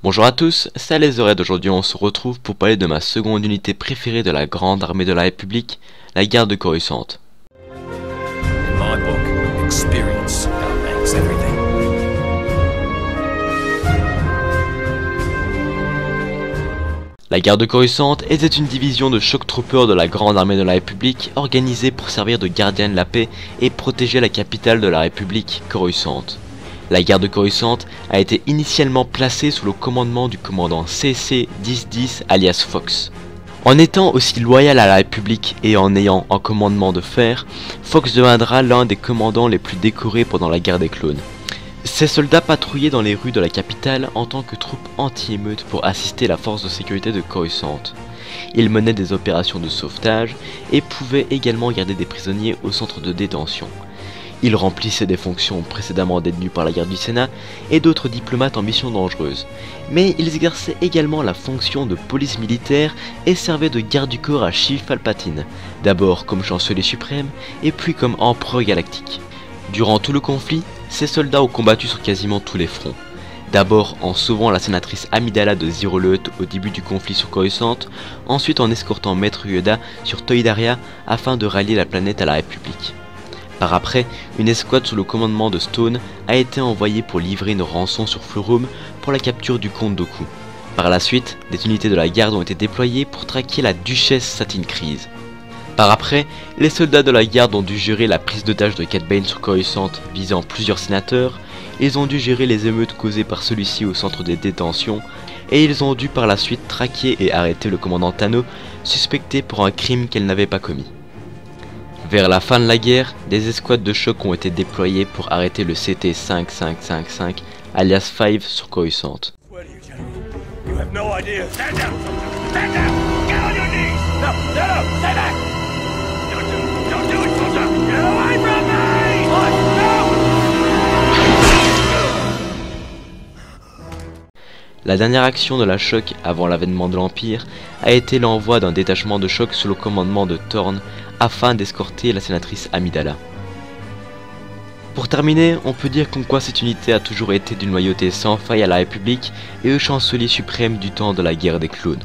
Bonjour à tous, c'est les oreilles. D'aujourd'hui on se retrouve pour parler de ma seconde unité préférée de la grande armée de la République, la garde Coruscant. In my book, experience outranks everything. La garde Coruscant était une division de shock troopers de la grande armée de la République organisée pour servir de gardien de la paix et protéger la capitale de la République, Coruscant. La garde Coruscant a été initialement placée sous le commandement du commandant CC-1010 alias Fox. En étant aussi loyal à la République et en ayant un commandement de fer, Fox deviendra l'un des commandants les plus décorés pendant la guerre des clones. Ces soldats patrouillaient dans les rues de la capitale en tant que troupes anti-émeutes pour assister la force de sécurité de Coruscant. Ils menaient des opérations de sauvetage et pouvaient également garder des prisonniers au centre de détention. Ils remplissaient des fonctions précédemment détenues par la garde du Sénat et d'autres diplomates en mission dangereuse. Mais ils exerçaient également la fonction de police militaire et servaient de garde du corps à Sheev Palpatine, d'abord comme chancelier suprême et puis comme empereur galactique. Durant tout le conflit, ces soldats ont combattu sur quasiment tous les fronts. D'abord en sauvant la sénatrice Amidala de Zero Leut au début du conflit sur Coruscant, ensuite en escortant Maître Yoda sur Toydaria afin de rallier la planète à la République. Par après, une escouade sous le commandement de Stone a été envoyée pour livrer une rançon sur Florum pour la capture du comte Dooku. Par la suite, des unités de la garde ont été déployées pour traquer la duchesse Satine Kryze. Par après, les soldats de la garde ont dû gérer la prise d'otage de Cad Bane sur Coruscant visant plusieurs sénateurs, ils ont dû gérer les émeutes causées par celui-ci au centre de détention, et ils ont dû par la suite traquer et arrêter le commandant Tano, suspecté pour un crime qu'elle n'avait pas commis. Vers la fin de la guerre, des escouades de choc ont été déployées pour arrêter le CT-5555 alias 5 sur Coruscant. You have no idea. Stand down! Stand down! Get on your knees! No, stay back! Don't do it, soldier! Get away from me! No! La dernière action de la choc avant l'avènement de l'Empire a été l'envoi d'un détachement de choc sous le commandement de Thorn afin d'escorter la sénatrice Amidala. Pour terminer, on peut dire qu'en quoi cette unité a toujours été d'une loyauté sans faille à la République et au chancelier suprême du temps de la guerre des clones.